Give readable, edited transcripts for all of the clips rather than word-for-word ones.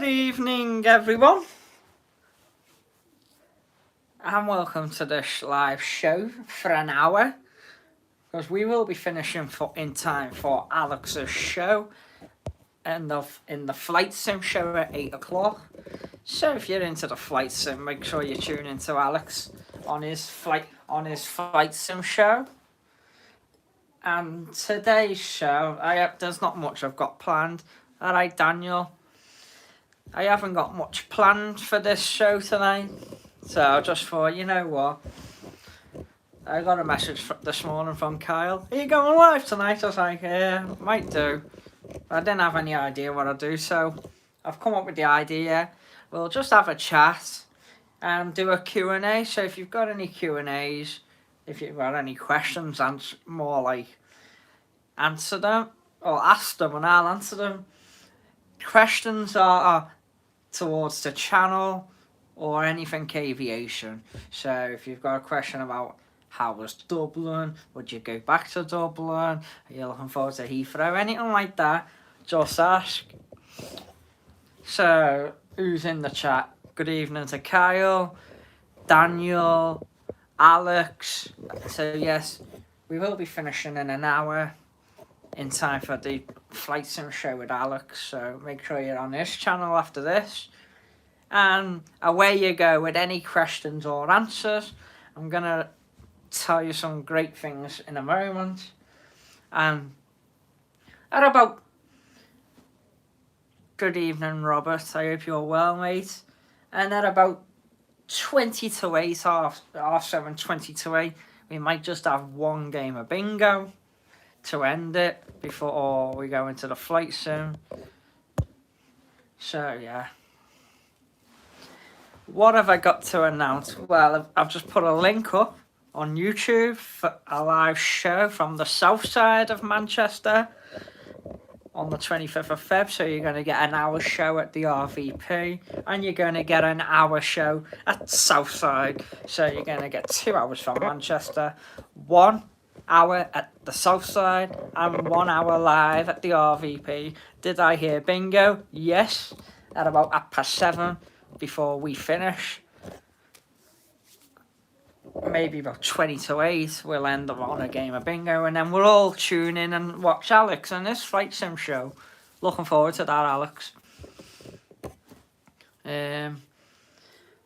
evening, everyone, and welcome to this live show for an hour, because we will be finishing in time for Alex's show and in the flight sim show at 8 o'clock. So if you're into the flight sim, make sure you tune into Alex on his flight sim show. And today's show, there's not much I've got planned. All right, Daniel. I haven't got much planned for this show tonight, so I just thought, you know what? I got a message this morning from Kyle. Are you going live tonight? I was like, yeah, might do. I didn't have any idea what I'd do, so I've come up with the idea. We'll just have a chat and do a Q&A. So if you've got any Q&As, if you've got any questions, and more like answer them or ask them and I'll answer them. Questions are towards the channel or anything aviation. So if you've got a question about how was Dublin, would you go back to Dublin, are you looking forward to Heathrow, anything like that, just ask. So who's in the chat? Good evening to Kyle, Daniel, Alex. So yes, we will be finishing in an hour in time for the flight sim show with Alex, so make sure you're on this channel after this. And away you go with any questions or answers. I'm going to tell you some great things in a moment. And at about... Good evening, Robert. I hope you're well, mate. And at about 20 to 8, half 7, 20 to 8, we might just have one game of bingo to end it before we go into the flight sim. So, yeah. What have I got to announce? Well, I've just put a link up on YouTube for a live show from the south side of Manchester on the 25th of Feb. So you're going to get an hour show at the RVP and you're going to get an hour show at Southside. So you're going to get 2 hours from Manchester, 1 hour at the south side and 1 hour live at the RVP. Did I hear bingo? Yes, at about 7:30. Before we finish, maybe about 20 to 8, we'll end up on a game of bingo, and then we'll all tune in and watch Alex and this flight sim show. Looking forward to that, Alex.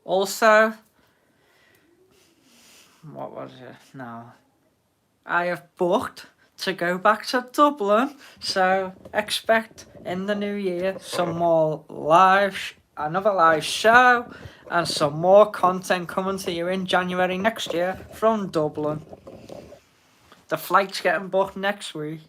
Also, what was it now? I have booked to go back to Dublin, so expect in the new year some more another live show and some more content coming to you in January next year from Dublin. The flight's getting booked next week.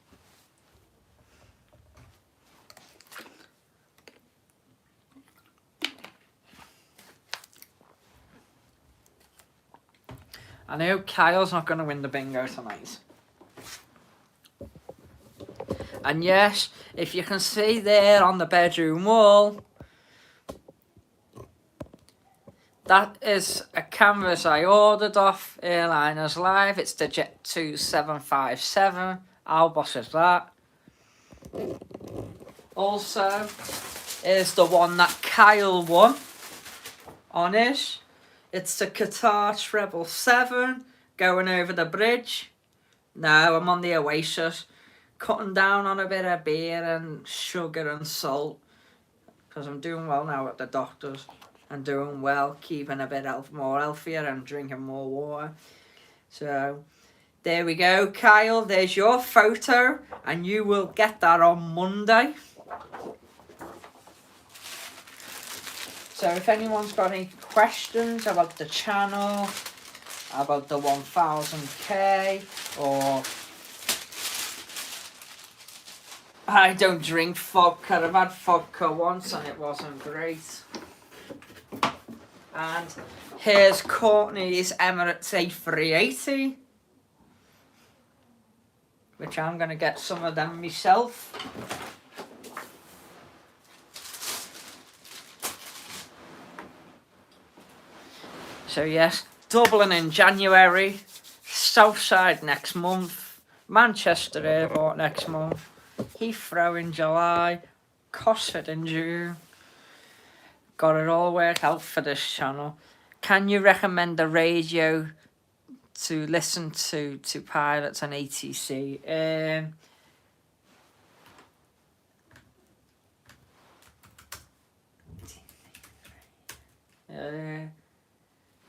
I know Kyle's not going to win the bingo tonight. And yes, if you can see there on the bedroom wall, that is a canvas I ordered off Airliners Live. It's the Jet 2757. Our boss is that. Also, is the one that Kyle won on it. It's the Qatar Treble 7 going over the bridge. Now I'm on the Oasis, cutting down on a bit of beer and sugar and salt, because I'm doing well now at the doctors. And doing well, keeping a bit more healthier and drinking more water. So there we go, Kyle. There's your photo, and you will get that on Monday. So if anyone's got any questions about the channel, about the 1000k, or I don't drink vodka. I've had vodka once and it wasn't great. And here's Courtney's Emirates A380, which I'm going to get some of them myself. So yes, Dublin in January, Southside next month, Manchester Airport next month, Heathrow in July, Cosford in June. got it all worked out for this channel. Can you recommend the radio to listen to pilots and ATC?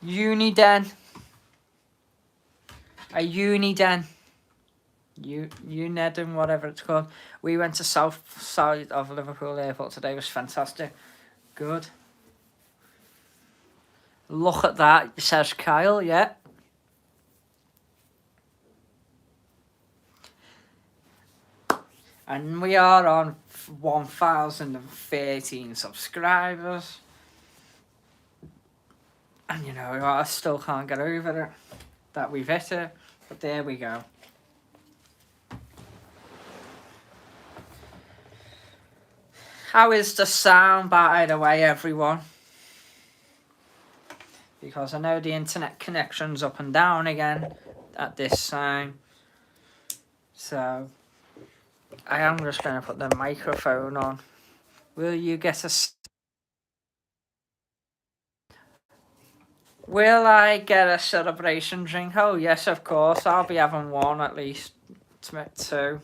Uniden. A Uniden. Uniden, whatever it's called. We went to south side of Liverpool Airport today. It was fantastic. Good. Look at that, says Kyle, yeah. And we are on 1,013 subscribers. And you know, I still can't get over it that we've hit it. But there we go. How is the sound, by the way, everyone? Because I know the internet connection's up and down again at this time. So I am just going to put the microphone on. Will you get a... Will I get a celebration drink? Oh, yes, of course. I'll be having one at least. Two.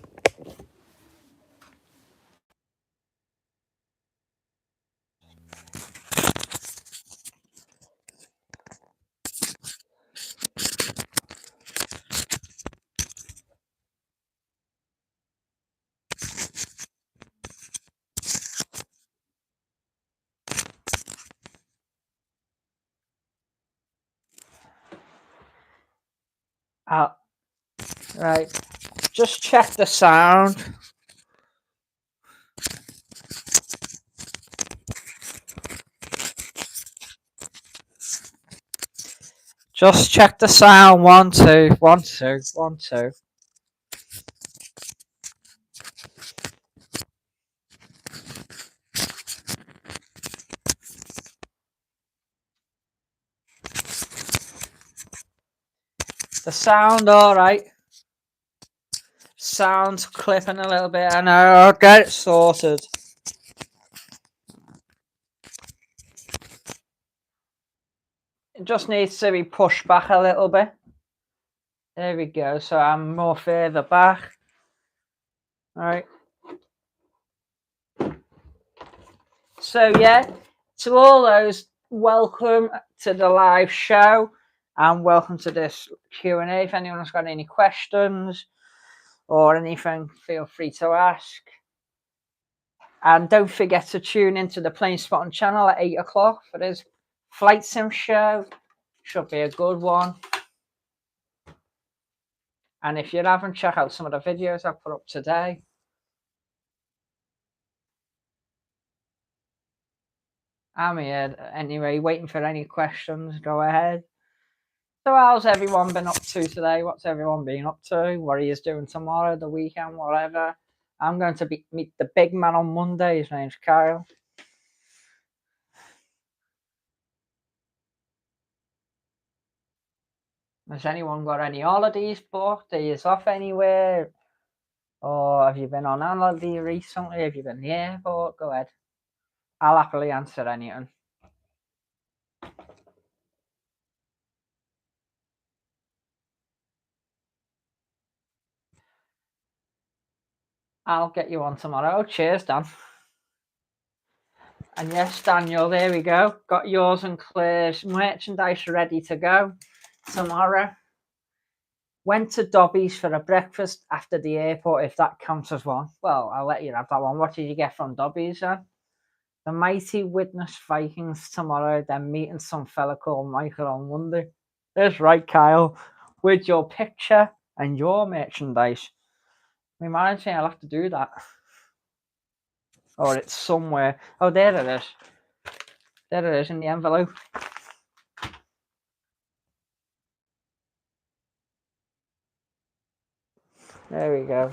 Right. Just check the sound. Just check the sound. 1, 2, 1, 2, 1, 2. The sound alright. Sound's clipping a little bit. I know, I'll get it sorted. It just needs to be pushed back a little bit. There we go. So I'm more further back. Alright. So yeah, to all those, welcome to the live show and welcome to this Q&A. If anyone's got any questions or anything, feel free to ask. And don't forget to tune into the Plane Spotting channel at 8 o'clock for this flight sim show. Should be a good one. And if you haven't, check out some of the videos I put up today. I'm here anyway, waiting for any questions. Go ahead. So how's everyone been up to today? What's everyone been up to? What are you doing tomorrow, the weekend, whatever? I'm going to meet the big man on Monday. His name's Kyle. Has anyone got any holidays booked? Are you off anywhere? Or have you been on holiday recently? Have you been in the airport? Go ahead. I'll happily answer anything. I'll get you on tomorrow. Cheers, Dan. And yes, Daniel, there we go. Got yours and Claire's merchandise ready to go tomorrow. Went to Dobby's for a breakfast after the airport, if that counts as one. Well, I'll let you have that one. What did you get from Dobby's then? The mighty witness Vikings tomorrow, then meeting some fella called Michael on Monday. That's right, Kyle. With your picture and your merchandise. Reminds me, I'll have to do that. Or it's somewhere. Oh, there it is. There it is in the envelope. There we go.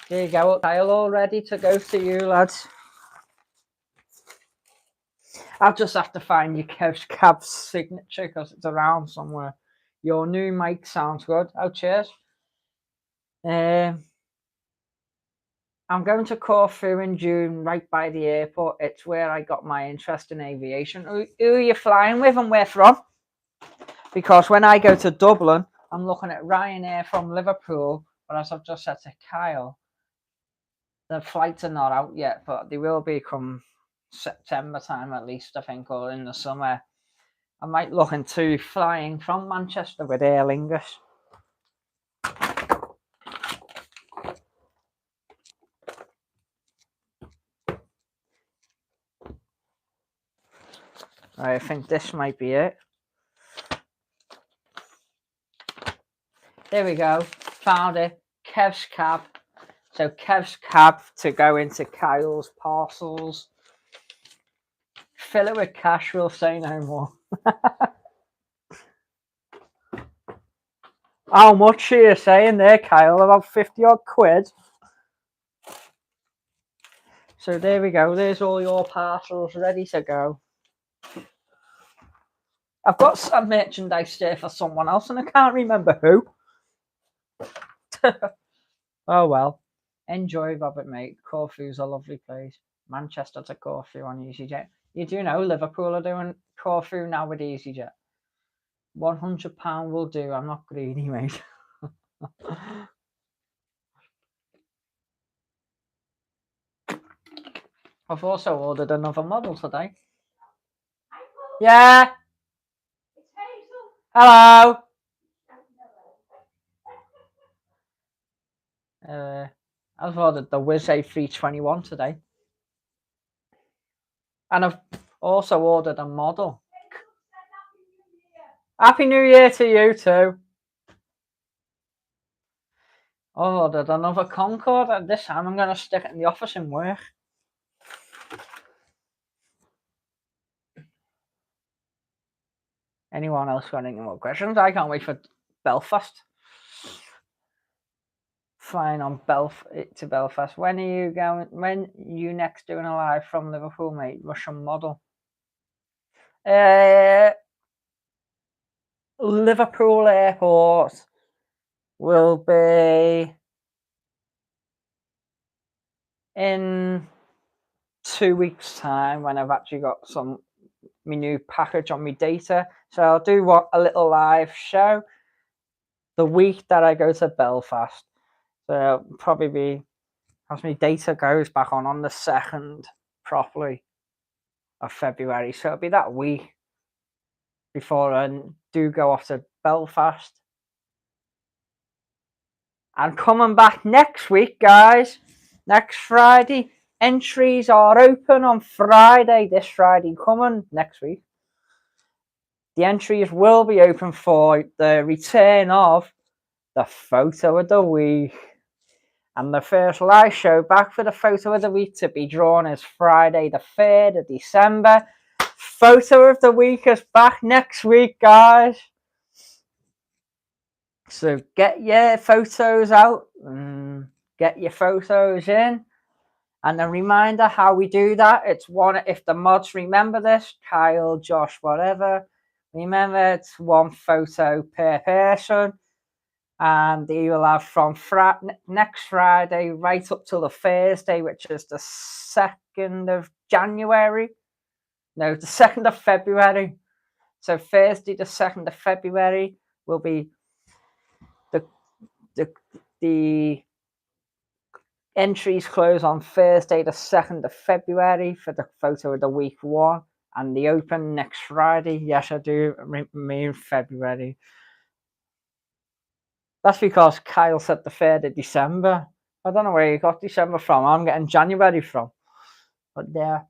There you go, Kyle, all ready to go to you, lads. I'll just have to find your Kev's signature because it's around somewhere. Your new mic sounds good. Oh, cheers. I'm going to Corfu in June, right by the airport. It's where I got my interest in aviation. Who are you flying with and where from? Because when I go to Dublin, I'm looking at Ryanair from Liverpool. But as I've just said to Kyle, the flights are not out yet, but they will be come September time at least, I think, or in the summer. I might look into flying from Manchester with Aer Lingus. I think this might be it. There we go. Found it. Kev's cab. So Kev's cab to go into Kyle's parcels. Fill it with cash, we'll say no more. How much are you saying there, Kyle? About 50 odd quid. So there we go. There's all your parcels ready to go. I've got some merchandise there for someone else and I can't remember who. Oh well. Enjoy, Robert, mate. Corfu's a lovely place. Manchester to Corfu on EasyJet. You do know Liverpool are doing Corfu now with EasyJet. £100 will do. I'm not greedy, mate. I've also ordered another model today. Yeah. Hello. I've ordered the Wiz A321 today. And I've also ordered a model. Happy New Year to you too. I ordered another Concorde, and this time I'm going to stick it in the office and work. Anyone else got any more questions? I can't wait for Belfast. Flying on to Belfast. When are you going? When are you next doing a live from Liverpool, mate? Russian model. Liverpool Airport will be in 2 weeks' time when I've actually got my new package on my data. So I'll do a little live show the week that I go to Belfast. So it'll probably be as my data goes back on the 2nd properly of February. So it'll be that week before I do go off to Belfast. And coming back next week, guys, next Friday, entries are open on Friday, this Friday coming next week. The entries will be open for the return of the photo of the week. And the first live show back for the photo of the week to be drawn is Friday the 3rd of December. Photo of the week is back next week, guys. So get your photos out and get your photos in. And a reminder how we do that. It's one, if the mods remember this, Kyle, Josh, whatever. Remember, it's one photo per person. And you will have from next Friday right up till the Thursday, which is the 2nd of January. No, the 2nd of February. So Thursday, the 2nd of February, will be the entries close on Thursday, the 2nd of February for the photo of the week 1. And the open next Friday. Yes, I do mean February. That's because Kyle said the 3rd of December. I don't know where you got December from. I'm getting January from. But yeah.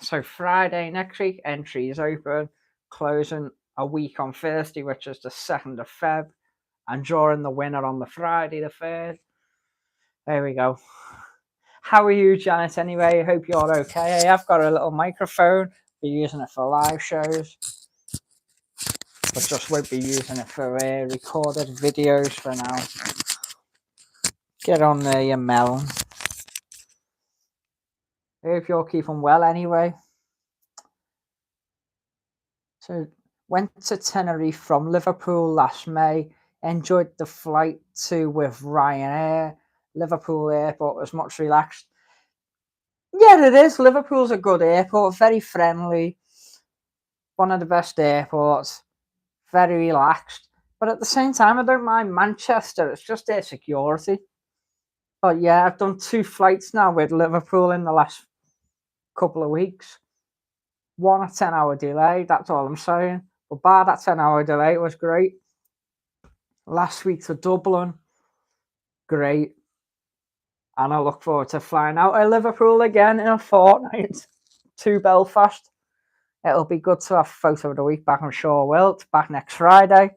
So Friday next week, entry is open. Closing a week on Thursday, which is the 2nd of Feb. And drawing the winner on the Friday the 3rd. There we go. How are you, Janet, anyway? I hope you're okay. I've got a little microphone. Be using it for live shows. But just won't be using it for recorded videos for now. Get on there, you melon. Hope you're keeping well anyway. So Went to Tenerife from Liverpool last May. Enjoyed the flight to with Ryanair. Liverpool airport was much relaxed. Yeah, it is. Liverpool's a good airport, very friendly, one of the best airports, very relaxed. But at the same time, I don't mind Manchester. It's just their security. But yeah, I've done 2 flights now with Liverpool in the last couple of weeks. One a 10-hour delay, that's all I'm saying. But bar that 10-hour delay, it was great. Last week to Dublin, great. And I look forward to flying out of Liverpool again in a fortnight to Belfast. It'll be good to have photo of the week back. I'm sure will. It's back next Friday.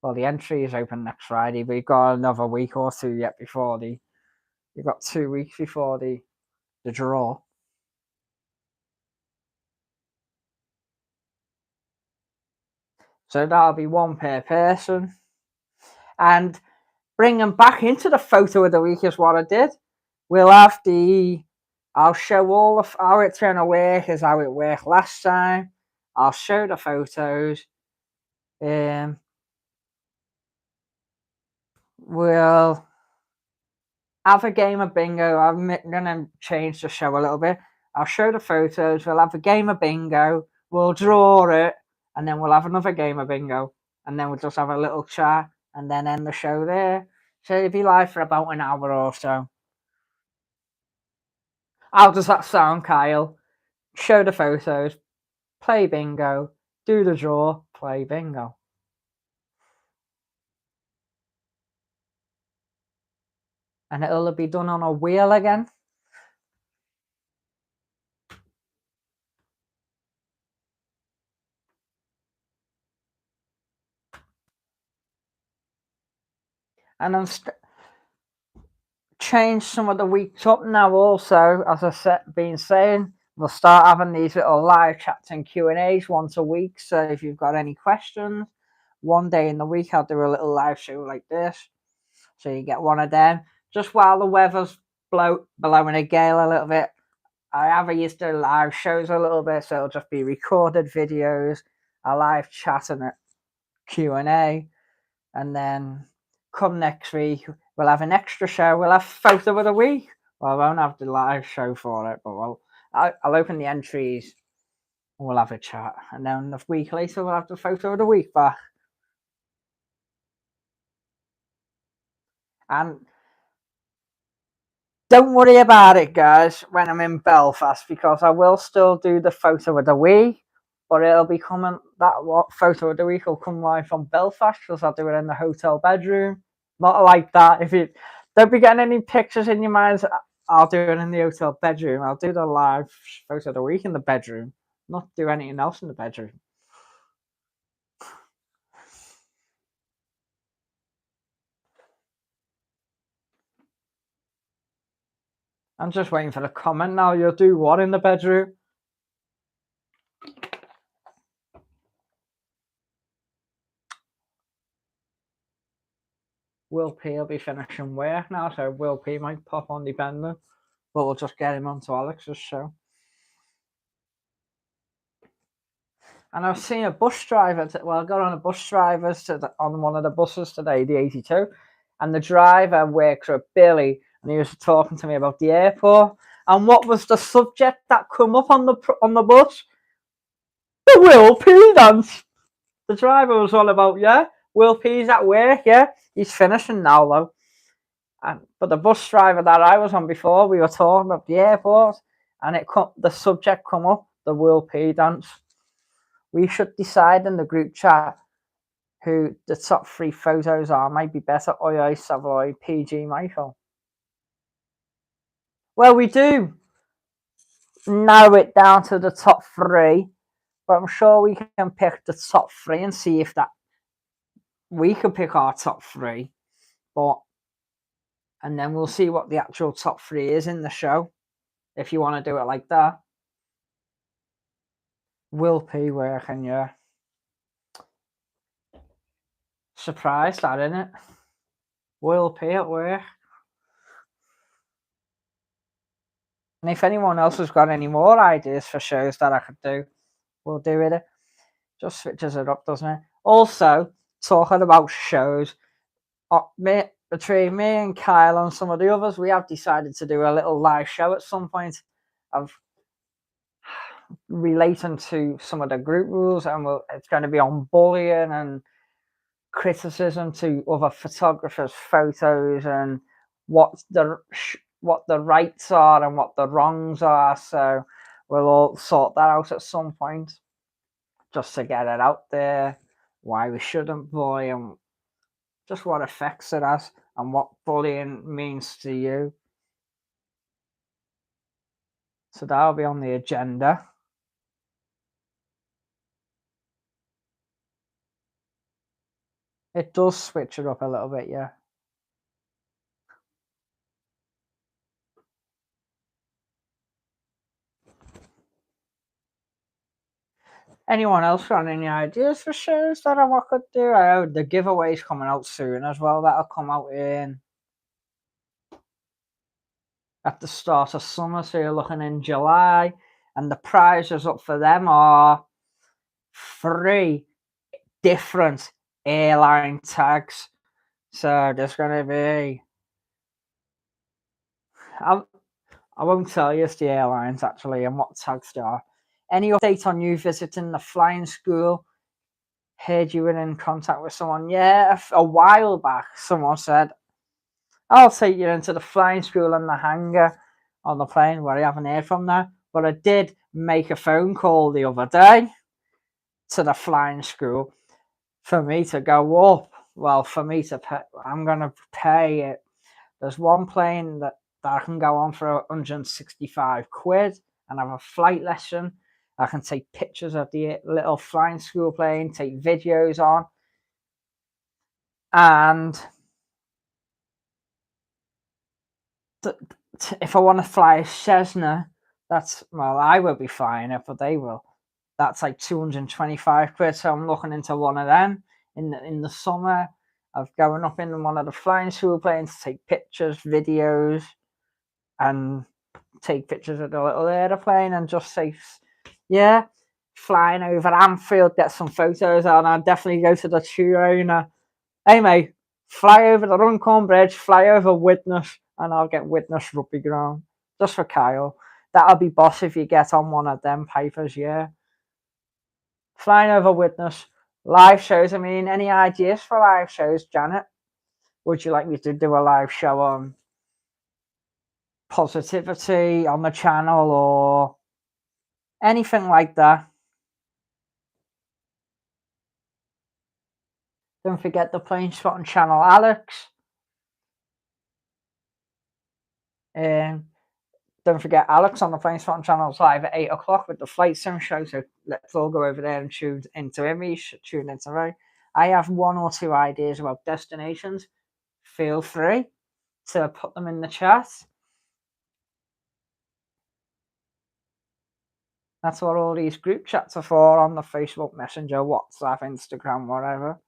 Well, the entry is open next Friday, but you've got another week or two yet before the. You've got 2 weeks before the draw. So that'll be one per person. And bring them back into the photo of the week is what I did. We'll have the. I'll show all of how it's going to work as how it worked last time. I'll show the photos. We'll have a game of bingo. I'm going to change the show a little bit. I'll show the photos. We'll have a game of bingo. We'll draw it. And then we'll have another game of bingo. And then we'll just have a little chat and then end the show there. So it'll be live for about an hour or so. How does that sound, Kyle? Show the photos, play bingo, do the draw, play bingo. And it'll be done on a wheel again. And I'm changed some of the weeks up now also, as I been saying. We'll start having these little live chats and Q&As once a week. So if you've got any questions, one day in the week I'll do a little live show like this. So you get one of them. Just while the weather's blowing a gale a little bit, I have used to live shows a little bit, so it'll just be recorded videos, a live chat and a Q&A. And then come next week, we'll have an extra show. We'll have photo of the week. Well, I won't have the live show for it, but I'll open the entries. We'll have a chat, and then a week later we'll have the photo of the week back. And don't worry about it, guys, when I'm in Belfast, because I will still do the photo of the week, but it'll be coming. Photo of the week will come live from Belfast because I'll do it in the hotel bedroom. Not like that. If you don't be getting any pictures in your minds, I'll do it in the hotel bedroom. I'll do the live photo of the week in the bedroom, not do anything else in the bedroom. I'm just waiting for the comment now. You'll do what in the bedroom? Will P will be finishing work now, so Will P might pop on depending. But we'll just get him onto Alex's show. And I've seen a bus driver. I got on a bus driver on one of the buses today, the 82, and the driver works with Billy, and he was talking to me about the airport. And what was the subject that come up on the bus? The Will P dance. The driver was all about, yeah, Will P's at work, yeah, he's finishing now though. But the bus driver that I was on before, we were talking about the airport, and the subject come up, the Will P dance. We should decide in the group chat who the top 3 photos are. Might be better Oyo, Savoy, PG, Michael. Well, we do narrow it down to the top 3, but I'm sure we can pick the top 3 and see if that we can pick our top 3, and then we'll see what the actual top 3 is in the show. If you want to do it like that. Will P working, yeah. Surprised that, isn't it? Will P at work. And if anyone else has got any more ideas for shows that I could do, we'll do it. Just switches it up, doesn't it? Also, talking about shows, between me and Kyle and some of the others, we have decided to do a little live show at some point of relating to some of the group rules, and it's going to be on bullying and criticism to other photographers' photos and what the rights are and what the wrongs are. So we'll all sort that out at some point, just to get it out there, why we shouldn't bully and just what effects it has and what bullying means to you. So that'll be on the agenda. It does switch it up a little bit, yeah. Anyone else got any ideas for shows that I could do? I know the giveaway's coming out soon as well. That'll come out in at the start of summer, so you're looking in July, and the prizes up for them are 3 different airline tags. So there's going to be, I won't tell you it's the airlines actually and what tags they are. Any update on you visiting the flying school? Heard you were in contact with someone. Yeah, a while back, someone said, I'll take you into the flying school and the hangar on the plane, where I haven't heard from now. But I did make a phone call the other day to the flying school for me to go up. Well, for me to pay, I'm going to pay it. There's one plane that I can go on for 165 quid and have a flight lesson. I can take pictures of the little flying school plane, take videos on. And if I want to fly a Cessna, I will be flying it, but they will. That's like 225 quid. So I'm looking into one of them in the summer of going up in one of the flying school planes to take pictures, videos, and take pictures of the little aeroplane and just say, yeah, flying over Anfield, get some photos, and I'll definitely go to the owner. Hey mate, fly over the Runcorn Bridge, fly over Widnes, and I'll get Widnes Rugby Ground. Just for Kyle. That'll be boss if you get on one of them papers, yeah. Flying over Widnes. Live shows, I mean, any ideas for live shows, Janet? Would you like me to do a live show on positivity on the channel or anything like that? Don't forget the Plane Spotting channel, Alex. Don't forget Alex on the Plane Spotting channel is live at 8 o'clock with the Flight Sim show. So let's all go over there and tune into him. You should tune into me. I have 1 or 2 ideas about destinations. Feel free to put them in the chat. That's what all these group chats are for on the Facebook Messenger, WhatsApp, Instagram, whatever.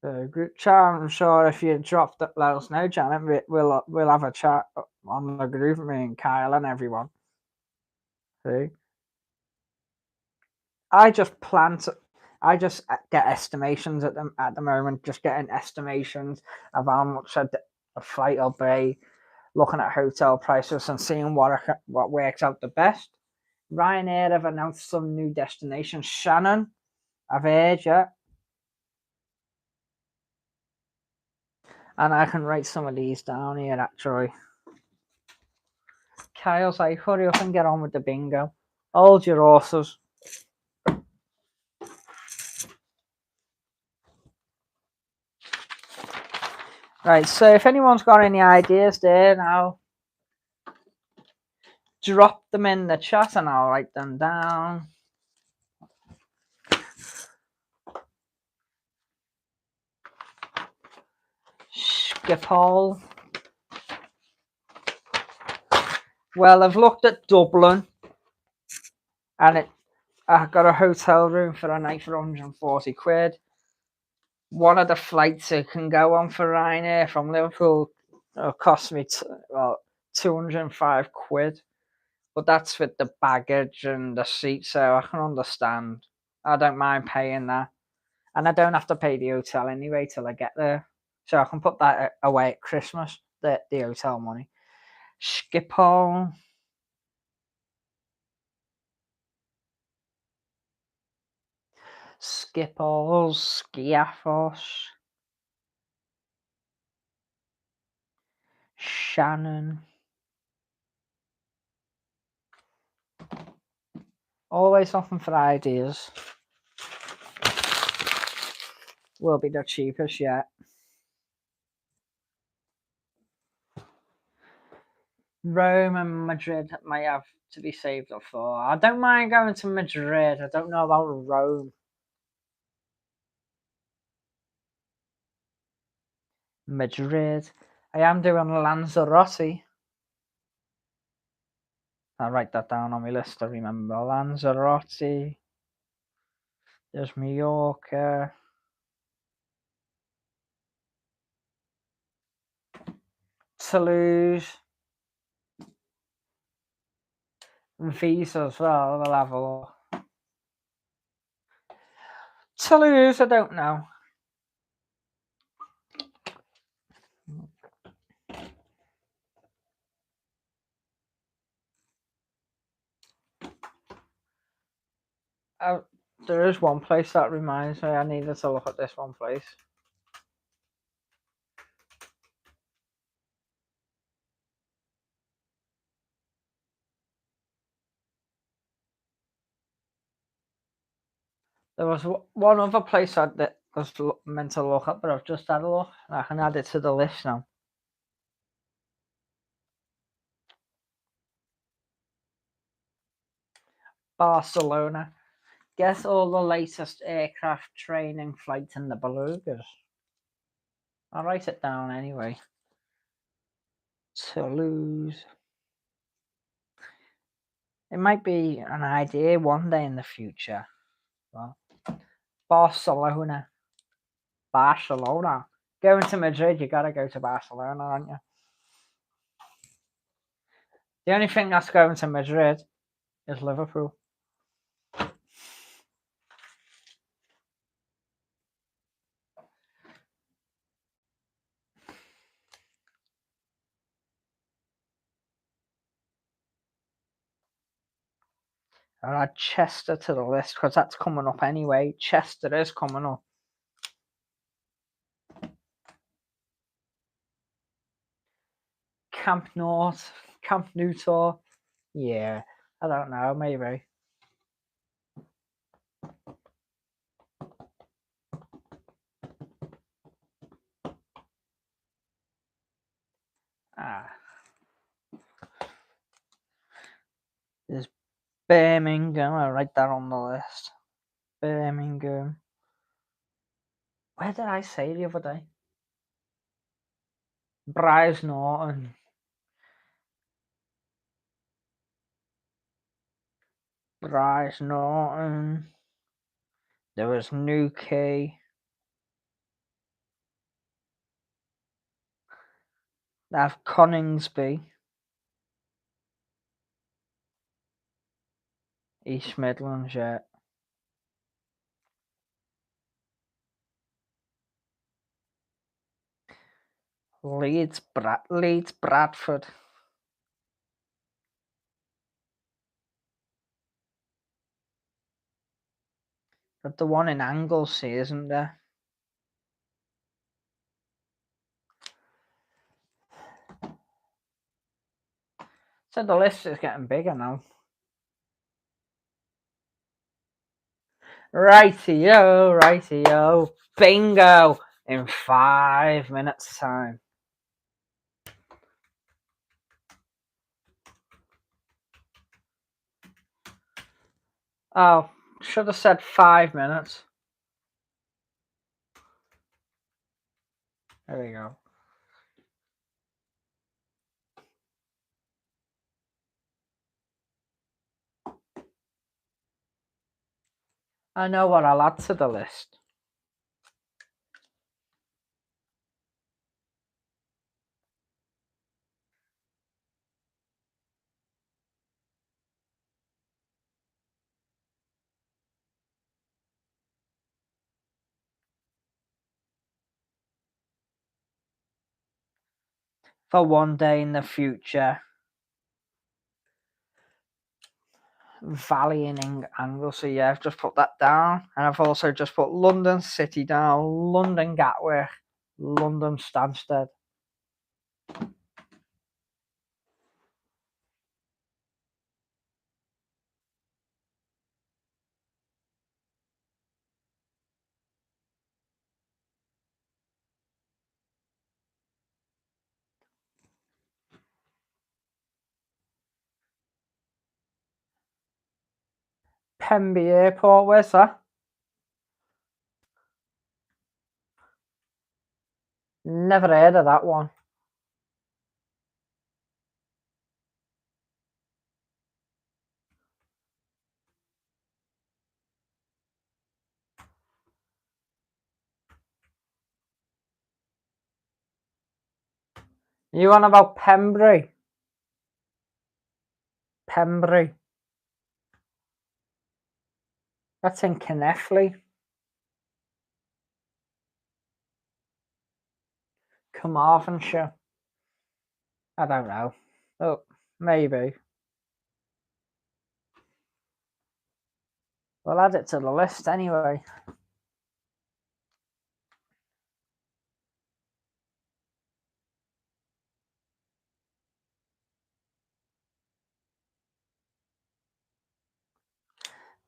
The group chat, I'm sure if you drop that, let us know, Janet. We'll have a chat on the group, me and Kyle and everyone. See? I just get estimations at the moment, just getting estimations of how much a flight will be, looking at hotel prices and seeing what works out the best. Ryanair have announced some new destinations. Shannon, I've heard, yeah. And I can write some of these down here, actually. Kyle's like, hurry up and get on with the bingo. Hold your horses. Right, so if anyone's got any ideas there now, drop them in the chat and I'll write them down. Schiphol. Well, I've looked at Dublin and I got a hotel room for a night for 140 quid. One of the flights I can go on for Ryanair from Liverpool cost me 205 quid. But that's with the baggage and the seat, so I can understand. I don't mind paying that. And I don't have to pay the hotel anyway till I get there. So I can put that away at Christmas, the hotel money. Schiphol. Skipples, Skiathos, Shannon. Always looking for ideas. Will be the cheapest yet. Rome and Madrid might have to be saved up for. I don't mind going to Madrid. I don't know about Rome. Madrid. I am doing Lanzarote. I'll write that down on my list to remember. Lanzarote. There's Mallorca. Toulouse. Visa as well. We'll have a look. Toulouse, I don't know. There is one place that reminds me. I needed to look at this one place. There was one other place that was meant to look at, but I've just had a look. I can add it to the list now. Barcelona. Guess all the latest aircraft training flights in the Belugas. I'll write it down anyway. Toulouse. It might be an idea one day in the future. Well, Barcelona. Barcelona. Going to Madrid, you gotta go to Barcelona, aren't you? The only thing that's going to Madrid is Liverpool. I'll add Chester to the list because that's coming up anyway. Chester is coming up. Camp North, Camp Newtor. Yeah, I don't know, maybe. There's Birmingham. I'll write that on the list. Birmingham. Where did I say the other day? Brize Norton. Brize Norton. There was Newquay. They have Coningsby. East Midlands, yeah. Leeds Bradford. But the one in Anglesey, isn't there? So the list is getting bigger now. Rightio. Bingo! In 5 minutes' time. Oh, should have said 5 minutes. There we go. I know what I'll add to the list. for one day in the future. Valley in Angle, so yeah, I've just put that down, and I've also just put London City down, London Gatwick, London Stansted. Pemby Airport, where's that? Never heard of that one. You on about Pembrey? Pembrey. That's in Connectley. Carmarthenshire. I don't know. Oh, maybe. We'll add it to the list anyway.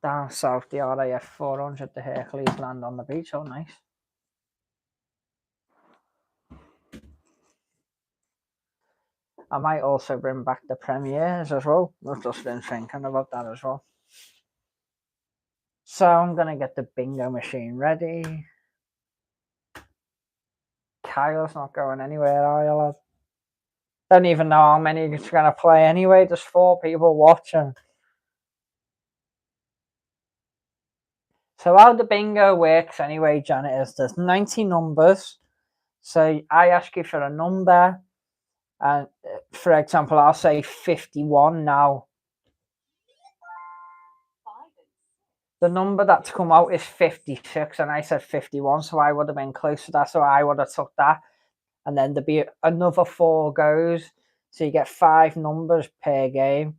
Down south, the RAF 400, the Hercules land on the beach. Oh, nice. I might also bring back the premieres as well. I've just been thinking about that as well. So I'm going to get the bingo machine ready. Kyle's not going anywhere, are you, lad? Don't even know how many he's going to play anyway. There's 4 people watching. So how the bingo works anyway, Janet, is there's 90 numbers. So I ask you for a number. And for example, I'll say 51 now. The number that's come out is 56, and I said 51, so I would have been close to that, so I would have took that. And then there'd be another 4 goes, so you get 5 numbers per game.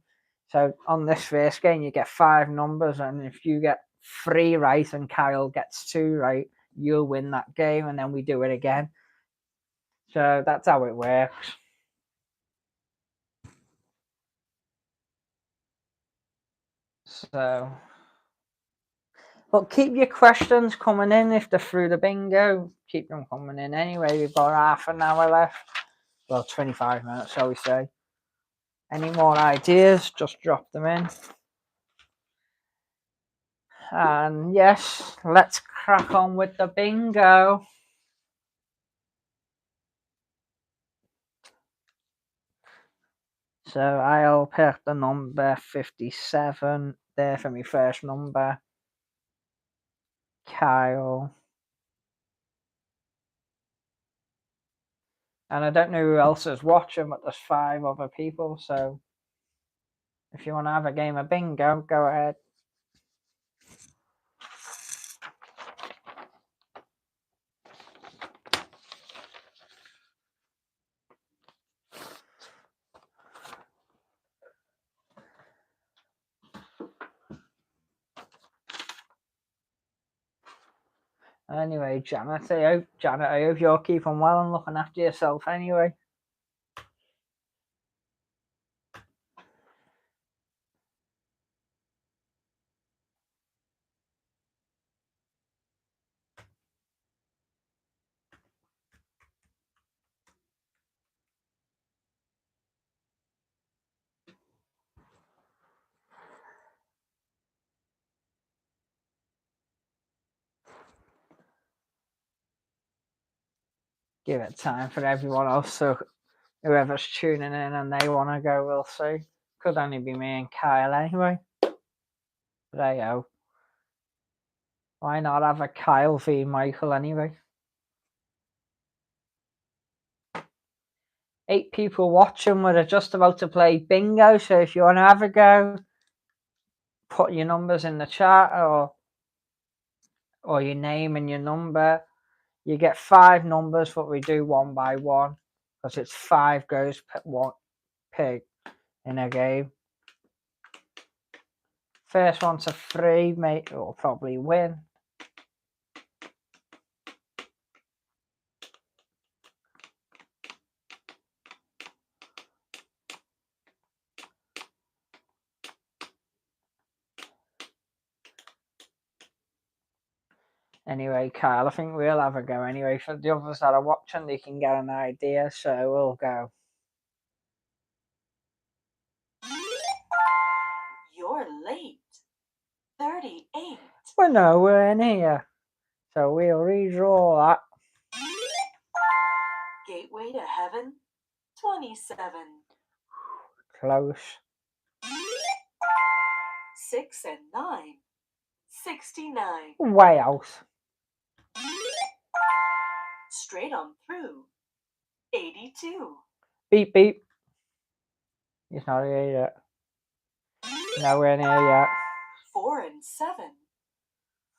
So on this first game, you get 5 numbers, and if you get 3 right and Kyle gets 2 right, you'll win that game, and then we do it again. So that's how it works. So, but keep your questions coming in if they're through the bingo. Keep them coming in anyway. We've got half an hour left. Well, 25 minutes, shall we say. Any more ideas, just drop them in. And yes, let's crack on with the bingo. So I'll pick the number 57 there for my first number. Kyle. And I don't know who else is watching, but there's 5 other people. So if you want to have a game of bingo, go ahead. Anyway, Janet, I hope you're keeping well and looking after yourself anyway. Give it time for everyone else, so whoever's tuning in and they want to go, we'll see. Could only be me and Kyle anyway. But hey, why not have a Kyle v Michael anyway? 8 people watching. We're just about to play bingo, so if you want to have a go, put your numbers in the chat or your name and your number. You get 5 numbers, but we do one by one because it's 5 goes per 1 pig in a game. First one to 3, mate, will probably win. Anyway, Kyle, I think we'll have a go anyway. For the others that are watching, they can get an idea, so we'll go. You're late. 38. We're nowhere near, so we'll redraw that. Gateway to Heaven. 27. Close. 6 and 9. 69. Way out. Straight on through. 82. Beep, beep. He's not here yet. Nowhere near yet. 4 and 7.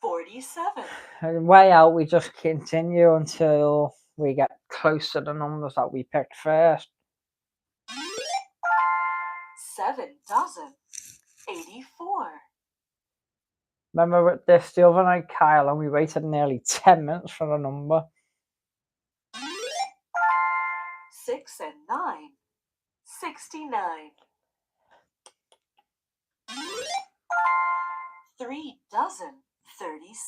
47. And way out, we just continue until we get close to the numbers that we picked first. 7 dozen. 84. Remember with this the other night, Kyle, and we waited nearly 10 minutes for the number. 6 and 9. 69. 3 dozen. 36.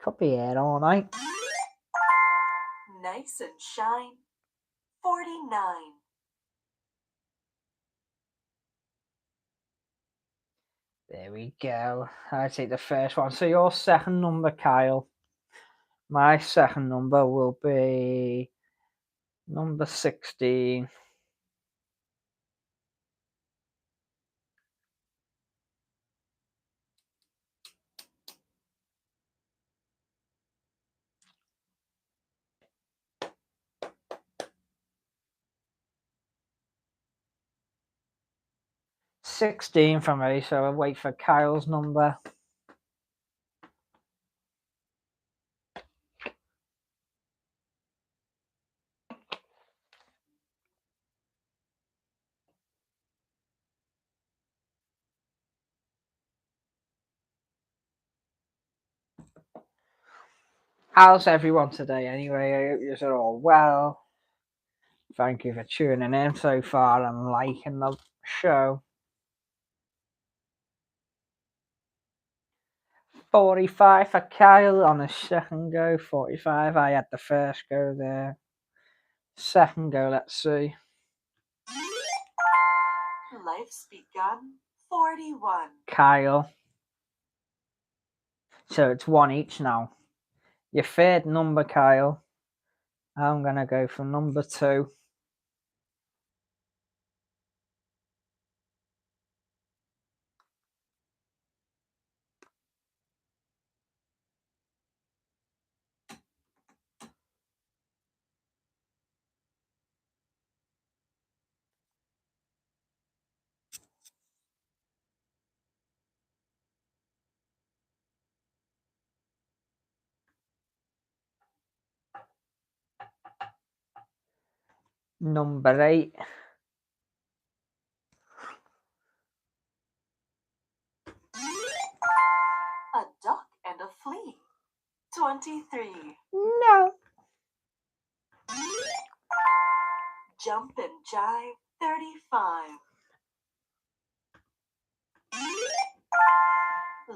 Could be here all night. Nice and shine. 49. There we go. I take the first one. So your second number, Kyle. My second number will be number 16. $16 for me, so I'll wait for Kyle's number. How's everyone today anyway? I hope you're all well. Thank you for tuning in so far and liking the show. 45 for Kyle on his second go. 45. I had the first go there. Second go, let's see. Life's begun. 41. Kyle. So it's 1 each now. Your third number, Kyle. I'm going to go for number 2. Number 8. A duck and a flea. 23. No. Jump and jive. 35.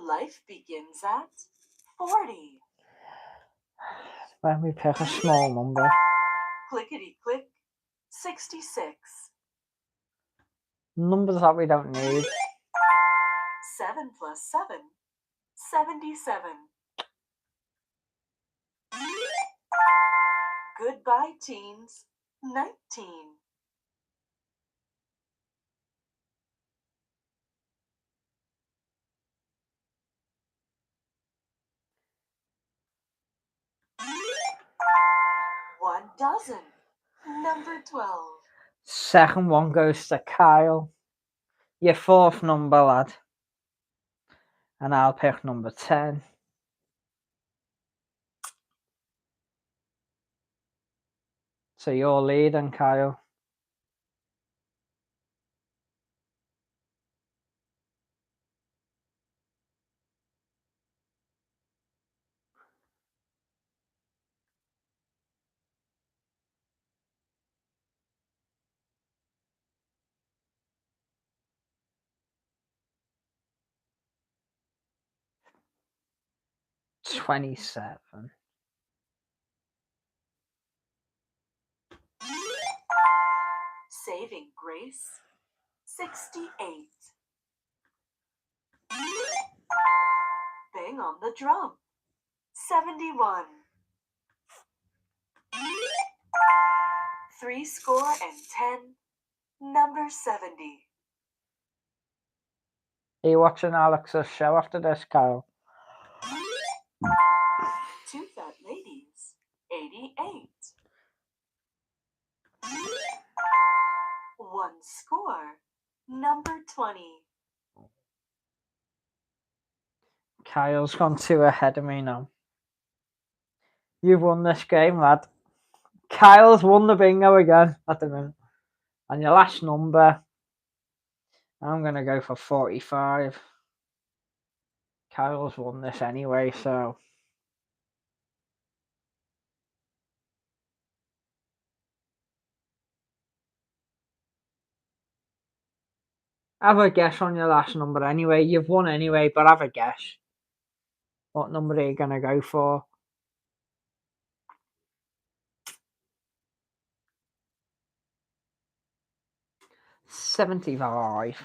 Life begins at 40. Let me pick a small number. Clickety click. 66. Numbers that we don't need. 7 plus 7. 77. Goodbye, teens. 19. One dozen. Number 12. Second one goes to Kyle. Your fourth number, lad. And I'll pick number 10. So you're leading, Kyle. $27. Saving Grace, 68. Bang on the drum, 71. 70, number 70. Are you watching Alex's show after this, Kyle? Two Fat Ladies, 88. One score, number 20. Kyle's gone 2 ahead of me now. You've won this game, lad. Kyle's won the bingo again at the minute. And your last number, I'm going to go for 45. Kyle's won this anyway, so. Have a guess on your last number anyway. You've won anyway, but have a guess. What number are you going to go for? $75.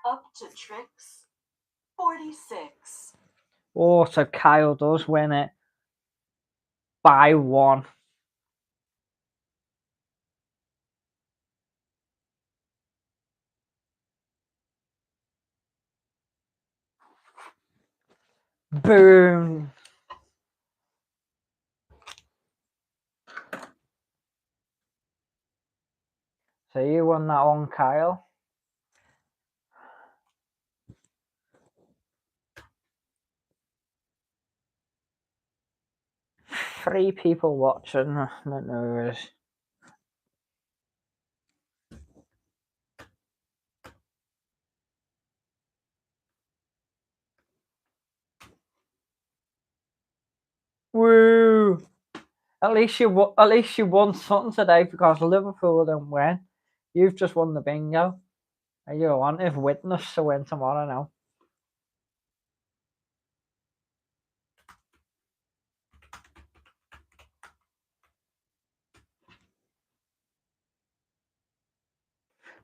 Up to tricks, 46. Oh, so Kyle does win it by 1. Boom. So you won that one, Kyle. Three people watching. I don't know. Woo! At least you won something today because Liverpool didn't win. You've just won the bingo. And you want if witness to win tomorrow now.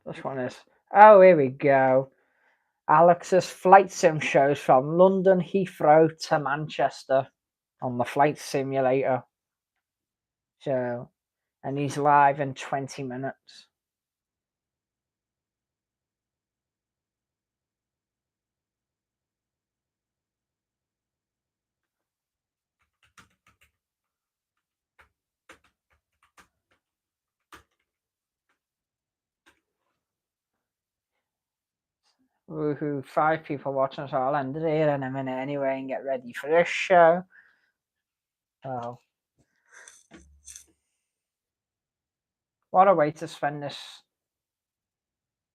This one is. Oh, here we go. Alex's flight sim shows from London Heathrow to Manchester on the flight simulator. So, and he's live in 20 minutes. Woohoo, 5 people watching, so I'll end it here in a minute anyway and get ready for this show. Oh. What a way to spend this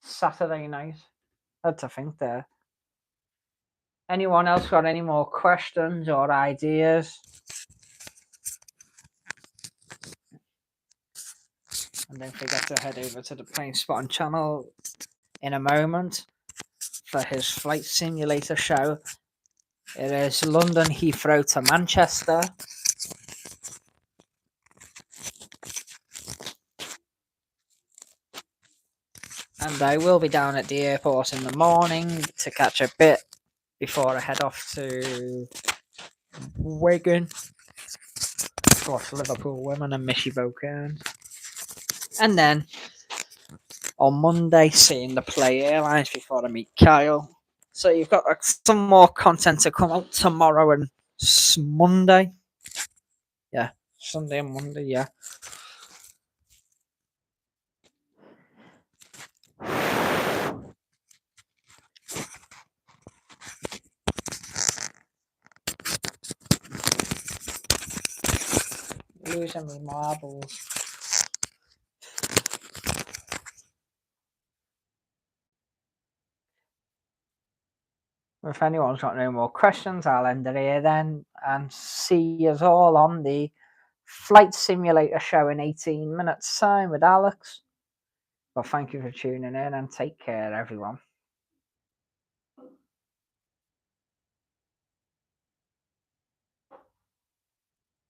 Saturday night. Had to think there. Anyone else got any more questions or ideas? And don't forget to head over to the Plane Spotting channel in a moment for his flight simulator show. It is London Heathrow to Manchester. And I will be down at the airport in the morning to catch a bit before I head off to Wigan. Of course, Liverpool women and Missy Bocan. And then on Monday, seeing the Play Airlines before I meet Kyle. So you've got some more content to come out tomorrow and Monday. Yeah, Sunday and Monday, yeah. losing me marbles. If anyone's got no more questions, I'll end it here then and see you all on the Flight Simulator show in 18 minutes time with Alex. Well, thank you for tuning in and take care, everyone.